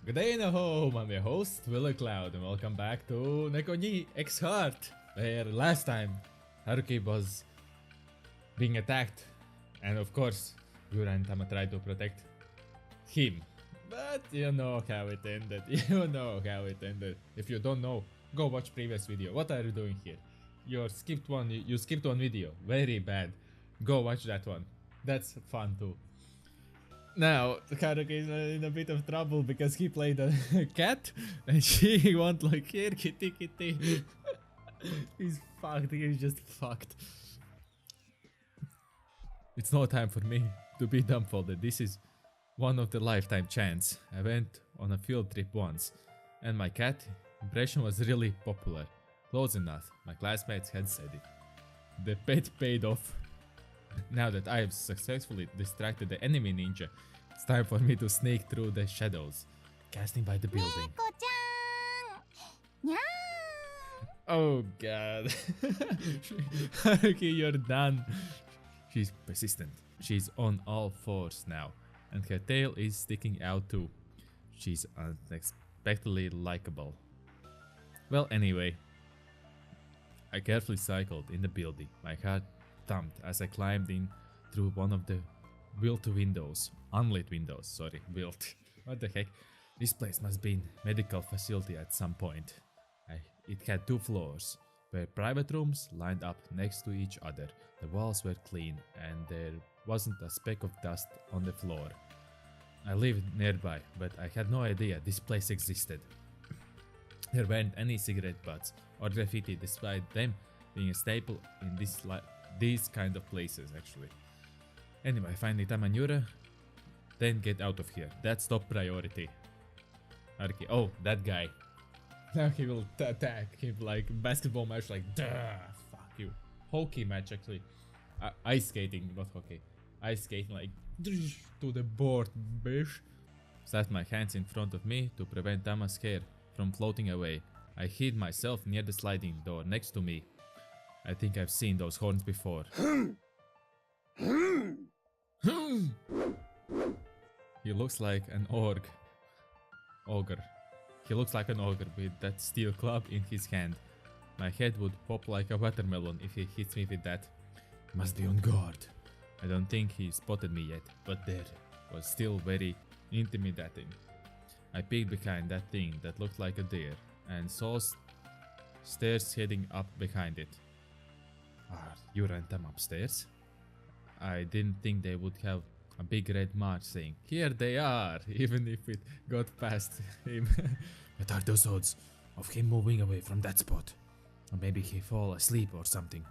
Good day and home, I'm your host VillainCloud and welcome back to NEKO-NIN exHeart, where last time Haruki was being attacked and of course Yura and Tama tried to protect him. But you know how it ended, If you don't know, go watch previous video. What are you doing here? You skipped one video, very bad. Go watch that one, that's fun too. Now, Haruki is in a bit of trouble because he played a cat and she went like, here kitty. He's fucked, he's just fucked. It's no time for me to be dumbfolded. This is one of the lifetime chance. I went on a field trip once and my cat impression was really popular. Close enough, my classmates had said it. The pet paid off. Now that I have successfully distracted the enemy ninja, it's time for me to sneak through the shadows, casting by the building. Oh god. Haruki, you're done. She's persistent. She's on all fours now, and her tail is sticking out too. She's unexpectedly likable. Well, anyway, I carefully cycled in the building. My heart thumped as I climbed in through one of the unlit windows, sorry, built. What the heck? This place must be a medical facility at some point. It had 2 floors, where private rooms lined up next to each other. The walls were clean and there wasn't a speck of dust on the floor. I lived nearby, but I had no idea this place existed. There weren't any cigarette butts or graffiti, despite them being a staple in these kind of places actually. Anyway, find Tama and Yura, then get out of here. That's top priority. Haruki, oh, that guy. Now he will attack him like basketball match, like duh, fuck you. Hockey match actually. Ice skating, not hockey. Ice skating like to the board, bitch. Slapped my hands in front of me to prevent Tama's hair from floating away. I hid myself near the sliding door next to me. I think I've seen those horns before. He looks like an ogre. He looks like an ogre with that steel club in his hand. My head would pop like a watermelon if he hits me with that. He must be on guard. I don't think he spotted me yet, but there was still very intimidating. I peeked behind that thing that looked like a deer and saw stairs heading up behind it. Are Yura and Tama upstairs? I didn't think they would have a big red mark saying, here they are, even if it got past him. What are those odds of him moving away from that spot? Or maybe he fall asleep or something.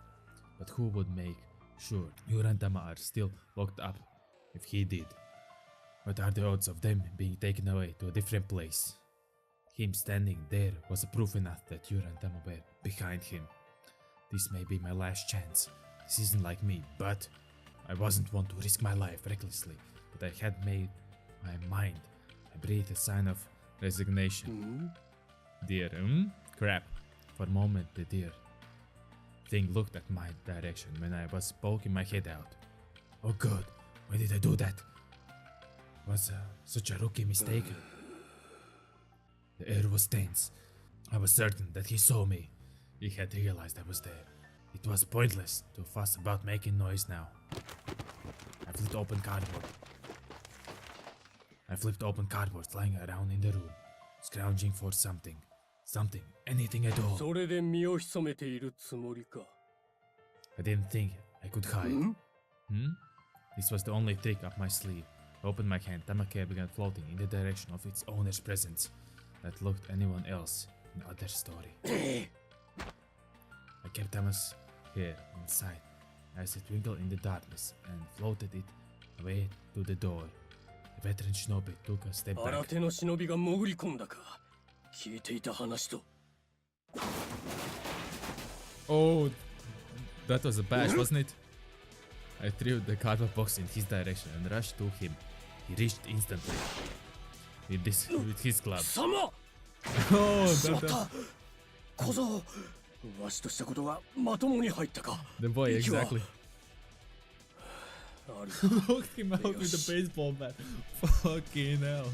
But who would make sure Yura and Tama are still locked up if he did? What are the odds of them being taken away to a different place? Him standing there was proof enough that Yura and Tama were behind him. This may be my last chance. This isn't like me, but I wasn't one to risk my life recklessly, but I had made my mind. I breathed a sign of resignation. Deer, crap. For a moment the deer thing looked at my direction when I was poking my head out. Oh god, why did I do that? Was such a rookie mistake? The air was tense. I was certain that he saw me. He had realized I was there. It was pointless to fuss about making noise now. I flipped open cardboard lying around in the room, scrounging for something, anything at all. I didn't think I could hide. This was the only trick up my sleeve. I opened my hand. Tama's hair began floating in the direction of its owner's presence. That looked anyone else in other story. I kept Tama's hair inside as it twinkled in the darkness and floated it away to the door. The veteran shinobi took a step back. Oh, that was a bash, wasn't it? I threw the cardboard box in his direction and rushed to him. He reached instantly with his club. Oh, the boy, exactly. Knocked him out with a baseball bat. Fucking hell.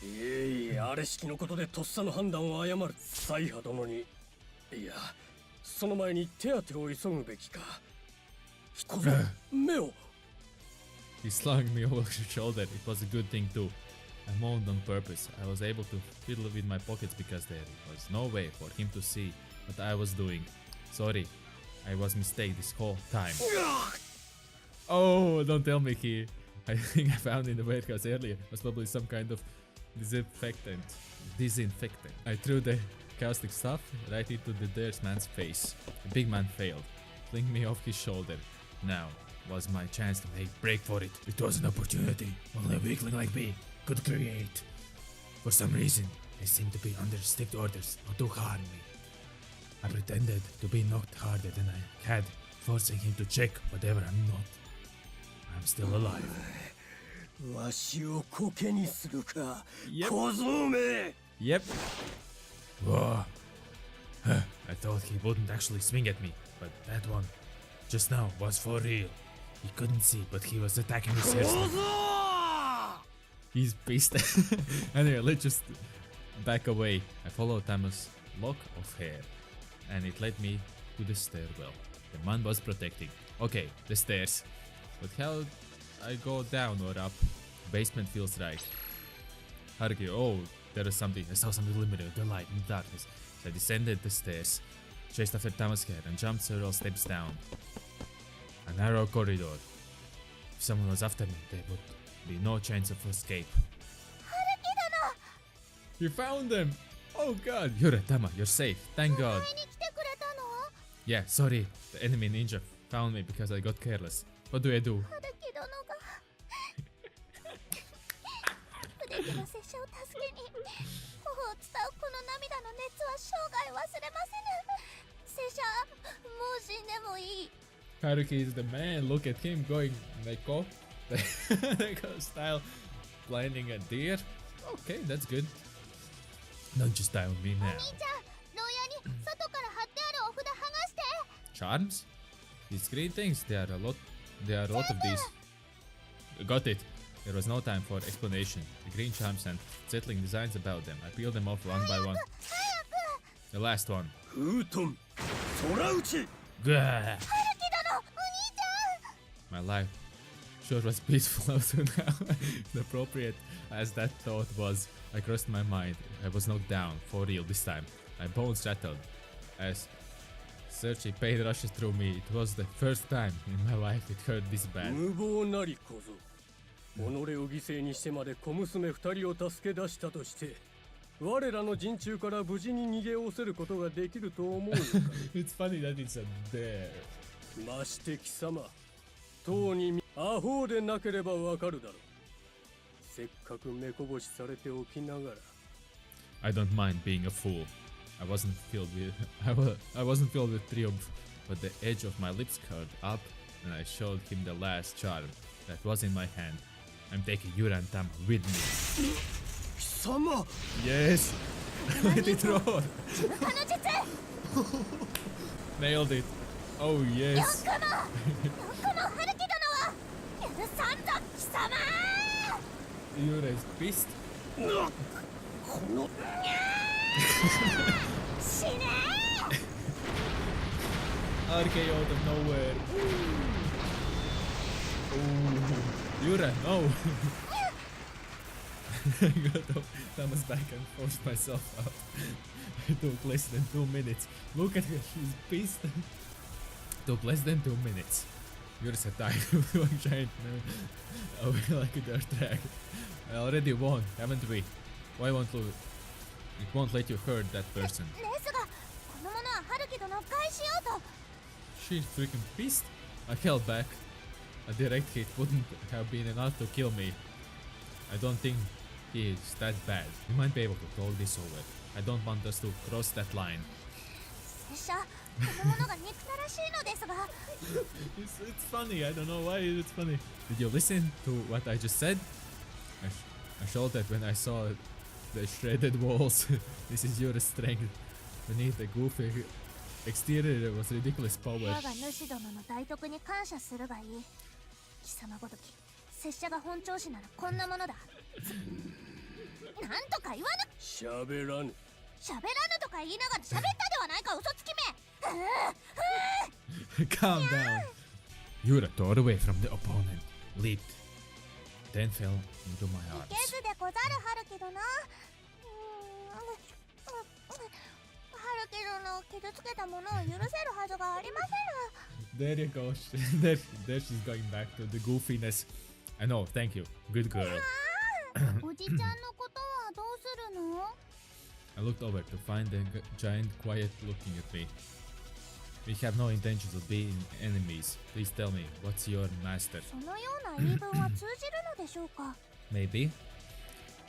いえいえ、あれ式のことでとっさの判断を誤る采波殿に。いや、その前に手当てを急ぐべきか。小僧、目を。He slung me over the shoulder. It was a good thing too. I moaned on purpose. I was able to fiddle with my pockets because there was no way for him to see what I was doing. Sorry, I was mistaken this whole time. Oh, don't tell me, Key. I think I found in the warehouse earlier was probably some kind of disinfectant. I threw the caustic stuff right into the dead man's face. The big man failed, flinging me off his shoulder. Now was my chance to make break for it. It was an opportunity only a weakling like me could create. For some reason, I seemed to be under strict orders not to harm me. I pretended to be knocked harder than I had, forcing him to check whatever I'm not. I'm still alive. わしをコケにするか、Yep. 小僧め。Yep. Whoa. I thought he wouldn't actually swing at me, but that one just now was for real. He couldn't see, but he was attacking me seriously. He's pissed. Anyway, let's just back away. I followed Tama's lock of hair, and it led me to the stairwell. The man was protecting. Okay, the stairs. But how I go down or up? Basement feels right. Haruki, oh, there is something. I saw something glimmering, the light in the darkness. So I descended the stairs, chased after Tama's hair, and jumped several steps down. A narrow corridor. If someone was after me, there would be no chance of escape. You found them! Oh god! Yura, Tama, you're safe. Thank god. Yeah, sorry. The enemy ninja found me because I got careless. What do I do? 拙者を助けに頬を伝うこの涙の熱は生涯忘れませぬ。拙者もう死んでもいい。 Haruki is the man. Look at him going Neko. Neko style, blinding a deer. Okay, that's good. Don't just die on me now. お兄ちゃん、牢屋に外から貼ってあるお札剥がして。 Charms? These green things, there are a lot of these. Got it. There was no time for explanation. The green charms and settling designs about them. I peeled them off one by one. The last one. フートン、空打ち。 Gah! ハルキ殿、お兄ちゃん。 My life sure was peaceful up to now. As appropriate as that thought was, I crossed my mind. I was knocked down, for real this time. My bones rattled as searching pain rushes through me. It was the first time in my life it hurt this bad. 無謀なり小僧。己を犠牲にしてまで小娘二人を助け出したとして、我らの陣中から無事に逃げおせることができると思うのか。It's funny that it's a bear. まして貴様、とうにアホでなければわかるだろう。せっかく目こぼしされておきながら。I don't mind being a fool. I wasn't filled with triumph, but the edge of my lips curled up, and I showed him the last charm that was in my hand. I'm taking Yura and Tama with me. 貴様 Yes! Let it roar! この術。 Nailed it! Oh yes! よくもハルキ殿は許さんぞ貴様。 Yura is pissed. この死ね RKO out of nowhere. Ooh. Yura, no! I got off Tama's back and forced myself out. It took less than 2 minutes. Look at her, she's pissed. Took less than 2 minutes. Yura's a tired giant man. Oh, like a dirt track. I already won, haven't we? Why won't it won't let you hurt that person? ですが、この者はハルキ殿を返しようと。 She's freaking pissed. I held back. A direct hit wouldn't have been enough to kill me. I don't think he is that bad. We might be able to talk this over. I don't want us to cross that line. 拙者、この者が憎たらしいのですが。It's funny. I don't know why it's funny. Did you listen to what I just said? I shouted when I saw the shredded walls. This is your strength. Beneath the goofy exterior there was ridiculous power. 我が主殿の大徳に感謝するがいい。貴様ごとき、拙者が本調子ならこんなものだ。なんとか言わぬ。喋らぬ。喋らぬとか言いながら喋ったではないか、嘘つきめ。Calm down. Yura tore away from the opponent, leaped, then fell into my い arms. けずでござるはるけどな。はるけどの傷つけたものを許せるはずがありません。 There you go. There she's going back to the goofiness. I know, thank you. Good girl. おじちゃんのことはどうするの？ I looked over to find the giant quiet looking at me. We have no intentions of being enemies. Please tell me, what's your master? そのような言い分は通じるのでしょうか？ Maybe?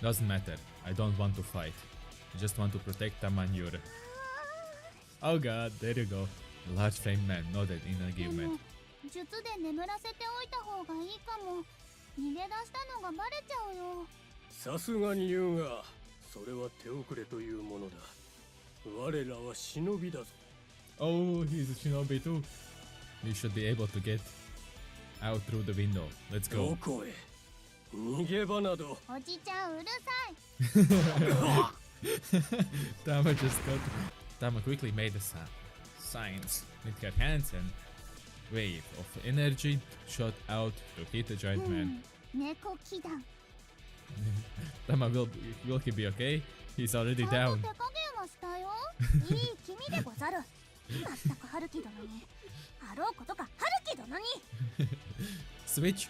Doesn't matter. I don't want to fight. I just want to protect Tama and Yura. Oh god, there you go. The large framed man nodded in で agreement. も術で眠らせておいた方がいいかも。逃げ出したのがバレちゃうよ。さすがに言うが、それは手遅れというものだ。我らは忍びだぞ。Oh, he's a shinobi too. We should be able to get out through the window. Let's ど go. こへ？逃げ場など。おじちゃんうるさい。Tama just got. Tama quickly made a signs with her hands and wave of energy shot out to hit the giant man. 猫騎団。Tama, will he be okay? He's already ちゃん down. と手加減はしたよ。いい君でござる。まったく春樹殿に。あろうことか春樹殿に。Switch.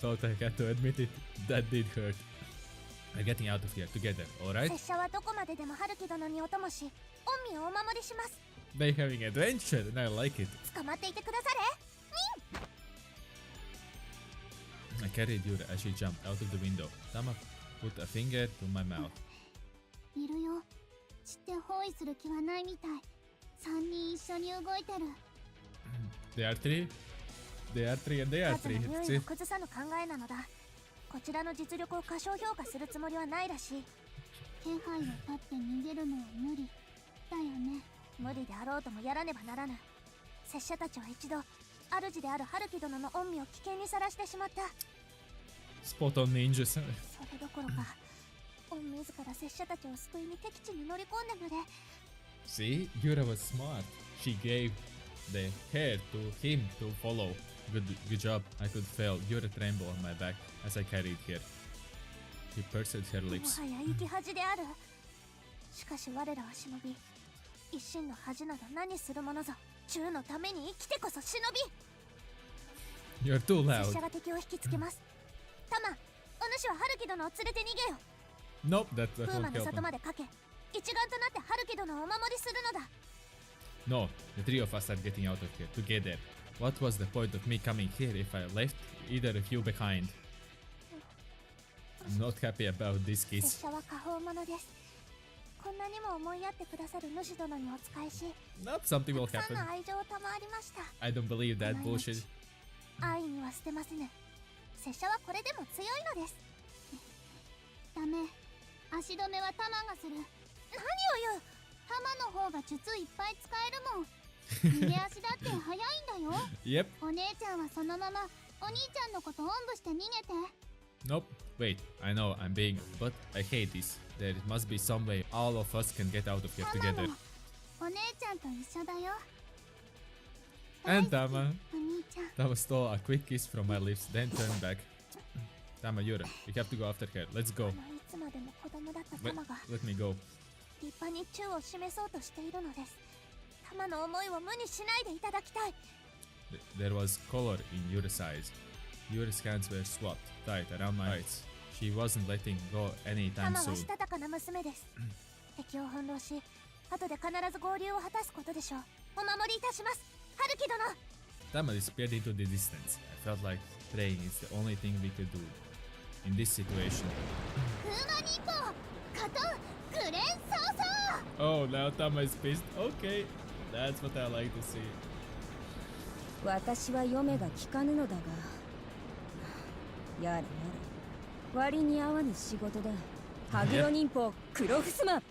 Thought I had to admit it. That did hurt. We're getting out of here together, alright? 拙者はどこまででも春樹殿にお供し、御身をお守りします。 They're having adventure and I like it. 捕まっていてくだされ。 I carried Yura as she jumped out of the window. Tama put a finger to my mouth. いるよ。知って包囲する気はないみたい。3人一緒に動いてる。They are three. They are three and they are 数 three. の That's 優位を it. 崩さぬ考えなのだ。こちらの実力を過小評価するつもりはないらしい。気配を立って逃げるのは無理だよね。無理であろうともやらねばならぬ。拙者たちは一度主である春樹殿の御身を危険にさらしてしまった。 Spot on ninjas. それどころか御自ら拙者たちを救いに敵地に乗り込んだので。 See, Yura was smart. She gave the hair to him to follow. Good job. I could feel Yura tremble on my back as I carried her. She pursed her も lips. はや生き恥である。しかし我らは忍び、一心の恥など何するものぞ。忠のために生きてこそ忍び。 You're too 拙 loud. 者が敵を引きつけます。タマ、お主は春樹殿を連れて逃げよ。 Nope, that 風 won't 魔の help 里 him. まで駆け、一丸となって春樹殿をお守りするのだ。 No, the three of us are getting out of here together. What was the point of me coming here if I left either of you behind? I'm not happy about this 拙 kiss. 者は下方者です。こんなにも思いやってくださる主殿にお仕えし、 Nope, something た will くさん happen. の愛情を賜りました。 I don't believe that bullshit. 愛には捨てませぬ。拙者はこれでも強いのです。ダメ。足止めはタマがする。何を言う。タマの方が術いっぱい使えるもん。逃げ足だって早いんだよ。 Yep. お姉ちゃんはそのままお兄ちゃんのことおんぶして逃げて。 Nope. Wait, I know I'm being, but I hate this. There must be some way all of us can get out of here タマ together. もお姉ちゃんと一緒だよ。 And 大好き Tama. お兄ちゃん。 Tama stole a quick kiss from my lips, then turned back. Tama, Yura, we have to go after her. Let's go. いつまでも子供だったタマが Let me go. 立派に忠を示そうとしているのです。タマの思いを無にしないでいただきたい。 There was color in Yura's eyes. Yura's hands were swapped tight around my eyes. She wasn't letting go タ anytime マは soon. したたかな娘です。敵を翻弄し、後で必ず合流を果たすことでしょう。お守りいたします。春樹殿。 Tama disappeared into the distance. I felt like praying is the only thing we could do in this situation. 風魔忍法、カトン、グレンソーソー。 Oh, now Tama is pissed. Okay, that's what I like to see. 私は嫁が聞かぬのだが、やれやれ、割に合わぬ仕事だ。ハグロ忍法黒ふすま。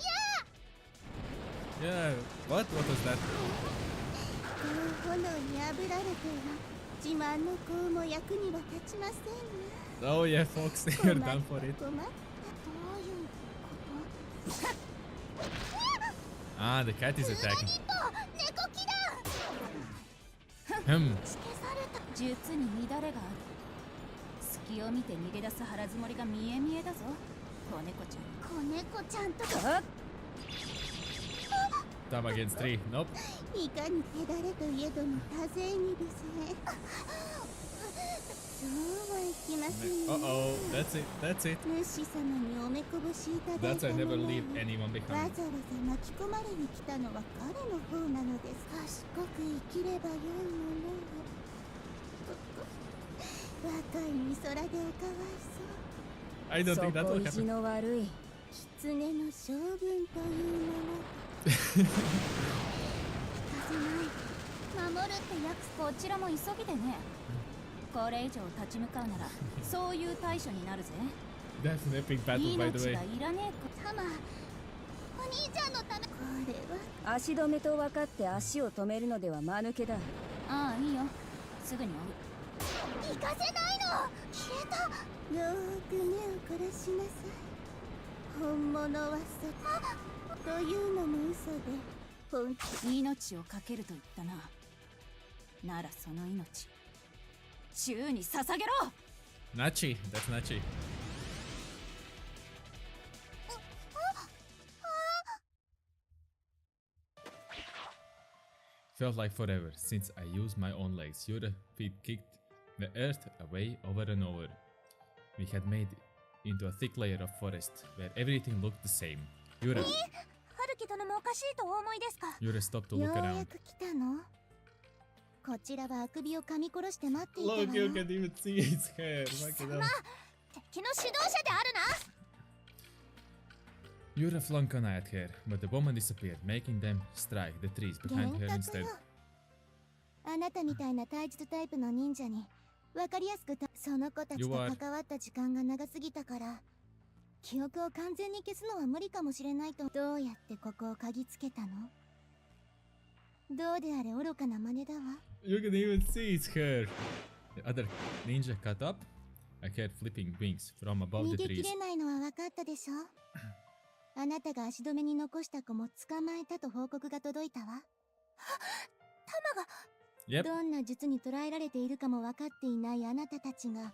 Yeah, what was that? 炎にあぶられては自慢の子も役には立ちませんね。 Oh yeah, folks, you're done for it. 困っ Ah, the cat is attacking. 猫キラ Hmm. 消された。術に乱れがある。隙を見て逃げ出す腹積もりが見え見えだぞ、子猫ちゃん。子猫ちゃんとかっ Tama against 3. Nope. いかに手だれといえども多勢に無勢。そうはいきませんね。 Uh-oh. That's it. That's it. 主様におめこぼしいただい That's た I も never のを leave anyone わ behind. ざわざ巻き込まれに来たのは彼の方なのです。賢く生きればよいものを。若い美空でおかわいそう。 I don't think that そこ will 意地 happen. の悪い。狐の性分というもの。行かせない。守るって約こちらも急ぎでね。これ以上立ち向かうならそういう対処になるぜ。 That's an epic battle, by the 命 way. がいらねえタマ、お兄ちゃんのため。これはか。足止めと分かって足を止めるのでは間抜けだ。ああ、いいよ、すぐに追う。行かせないの。消えた。よーく目を凝らしなさい。本物はそというのも嘘で、本気。命をかけると言ったな。ならその命宙に捧げろ。 Nachi. That's Nachi. Felt like forever since I used my own legs. Your feet kicked the earth away over and over. We had made into a thick layer of forest where everything looked the same. Yura, 春樹殿もおかしいとお思いですか。 Yura stopped to よ look うや around. く来たの。こちらはあくびを噛み殺して待っていたわ Look, よ。 you can't even see his hair. Look at that. 敵の指導者であるな。 Yura flung an eye at her, but the woman disappeared, making them strike the trees 幻 behind her 覚 instead. よ。あなたみたいな体術タイプの忍者にわかりやすくその子たちと You are- 関わった時間が長すぎたから記憶を完全に消すのは無理かもしれないと。どうやってここを嗅ぎつけたの。どうであれ愚かな真似だわ。 You can even see his hair. The other ninja caught up. I heard flipping wings from above 逃 the げき trees. れないのは分かったでしょ。あなたが足止めに残した子も捕まえたと報告が届いたわ。タマが Yep. どんな術に捕らえられているかも分かっていないあなたたちが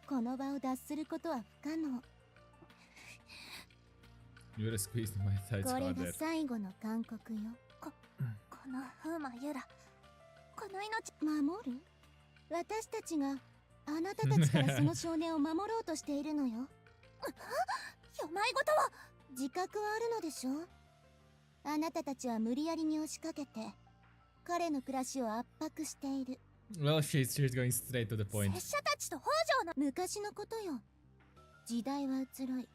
この場を脱することは不可能。 Yura squeezed my thighs これが harder. 最後の勧告よ。この風魔ユラ、この命守る。私たちがあなたたちからその少年を守ろうとしているのよ。よまいごとは自覚はあるのでしょ。あなたたちは無理やりに押しかけて彼の暮らしを圧迫している。 Well, she's going straight to the point. 拙者たちと北条の昔のことよ。時代は移ろい、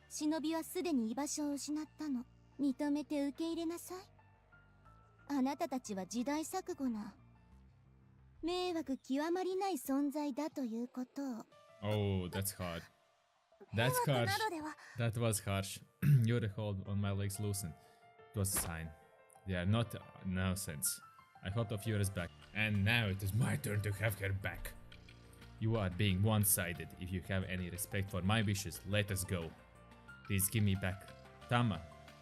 忍びはすでに居場所を失ったの。認めて受け入れなさい。あなたたちは時代錯誤な迷惑極まりない存在だということを。 Oh, that's hard. That's 迷惑 harsh. などでは That was harsh. Yura hold on my legs loosened. It was a sign. They are not nonsense. I hopped off Yura's back. And now it is my turn to have her back. You are being one-sided. If you have any respect for my wishes, let us go. Please give me back Tama.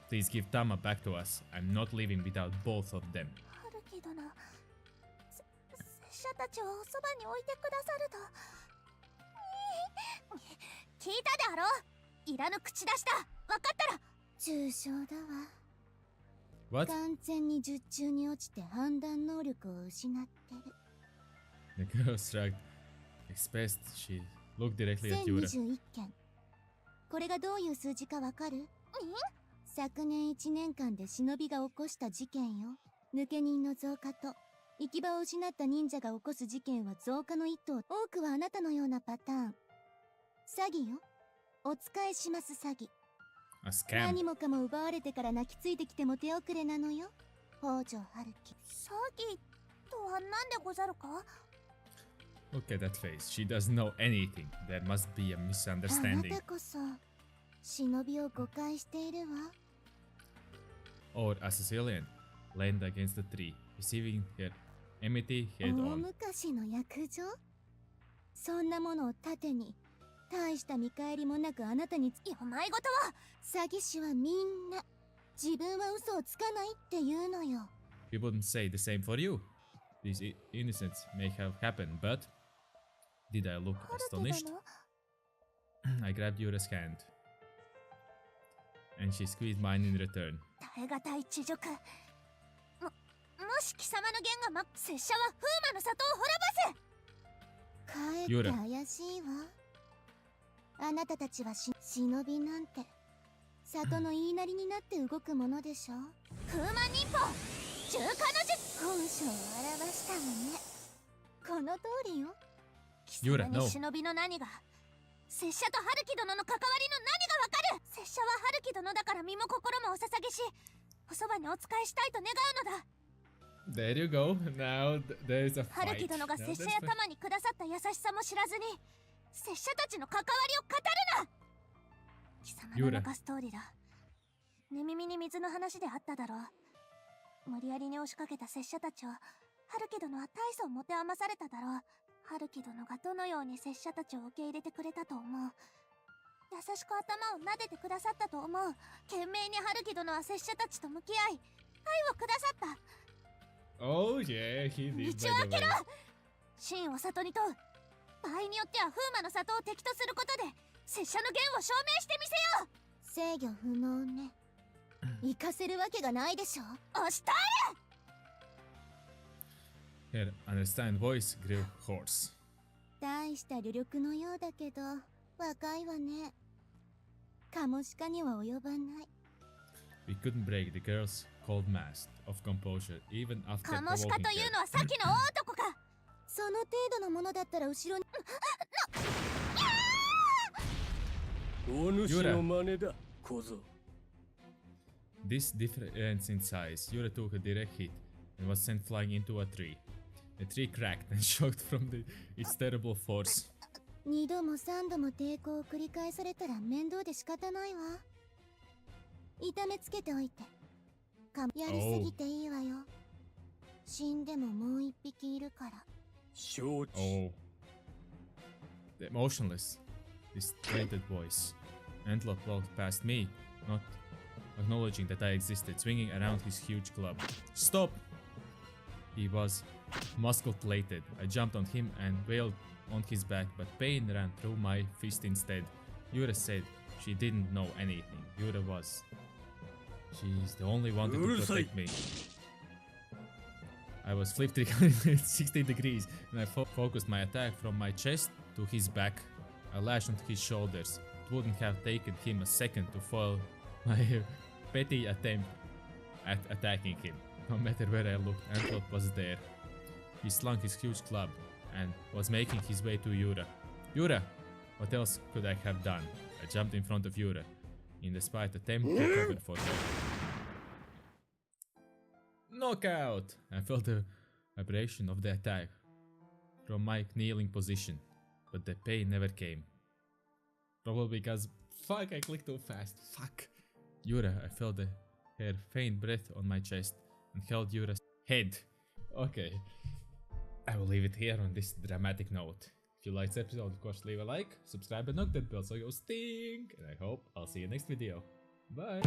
Please give Tama back to us. I'm not leaving without both of them. 春樹殿、拙者たちをおそばに置いてくださると。聞いたであろう。いらぬ口出しだ。分かったら。重傷だわ。 What? 完全に術中に落ちて判断能力を失ってる。 The girl shrugged. Expressed, she looked directly at Yura. 1021件。これがどういう数字かわかる？昨年1年間で忍びが起こした事件よ。抜け人の増加と行き場を失った忍者が起こす事件は増加の一途。多くはあなたのようなパターン。詐欺よ。お使いします詐欺。 A scam. 何もかも奪われてから泣きついてきても手遅れなのよ。北条春樹。詐欺とは何でござるか？ Look at that face. She doesn't know anything. There must be a あな misunderstanding. たこそ忍びを誤解しているわ。 Or a Sicilian leaned against the tree, receiving her enmity 大 head on. 昔の約定？そんなものを盾に大した見返りもなくあなたによまいごとは。詐欺師はみんな自分は嘘をつかないって言うのよ。 We wouldn't say the same for you. These innocents may have happened, but did I look ハルキ astonished? だの I grabbed Yura's hand, and she squeezed mine in return. 耐え難い恥辱。もし貴様の言が拙者は風魔の里を滅ぼす。かえって怪しいわ。あなたたちは忍びなんて里の言いなりになって動くものでしょ。風魔忍法中華の術、本性を表したわね。この通りよ。貴様に忍びの何が、拙者と春樹殿の関わりの何がわかる。拙者は春樹殿だから身も心もお捧げし、おそばにお仕えしたいと願うのだ。 There you go. Now there's a 春 fight. 樹殿が Now 拙者 there's や a- 玉にくださった優しさも知らずに、拙者たちの関わりを語るな。貴様の抜かす通りだ。寝耳に水の話であっただろう。無理やりに押しかけた拙者たちを春樹殿は大層持て余されただろう。春樹殿がどのように拙者たちを受け入れてくれたと思う。優しく頭を撫でてくださったと思う。懸命に春樹殿は拙者たちと向き合い、愛をくださった。 Oh yeah, he did. 道を開けろ。真を里に問う。場合によっては風魔の里を敵とすることで拙者の言を証明してみせよう。制御不能ね。行かせるわけがないでしょ。押したれ。 Her understand voice grew hoarse. 大した旅力のようだけど若いわね。カモシカには及ばない。 We couldn't break the girl's cold mask of composure even after カモシ provoking カという her. のはさっきの大男か。その程度のものだったら後ろに。お主の真似だ、小僧。 This difference in size, Yura took a direct hit and was sent flying into a tree. The tree cracked and shocked from its terrible force. 2度も3度も抵抗を繰り返されたら面倒で仕方ないわ。痛めつけておいて。やりすぎていいわよ。死んでももう一匹いるから。承知。 Oh. The motionless, distorted voice. Antelope walked past me, not acknowledging that I existed, swinging around his huge club. Stop! He was muscle-plated. I jumped on him and wailed on his back, but pain ran through my fist instead. Yura said she didn't know anything. Yura was. She's the only one to protect me. I was flipped 60 degrees and I focused my attack from my chest to his back. I lashed onto his shoulders. It wouldn't have taken him a second to foil my petty attempt at attacking him. No matter where I looked, Antelope was there. He slung his huge club and was making his way to Yura. Yura! What else could I have done? I jumped in front of Yura, in despite attempt to cover for her. Knockout! I felt the vibration of the attack from my kneeling position, but the pain never came. Probably because fuck, I clicked too fast. Fuck. Yura, I felt her faint breath on my chest and held Yura's head. Okay. I will leave it here on this dramatic note. If you liked this episode, of course leave a like, subscribe and knock that bell so you'll sting. And I hope I'll see you next video. Bye.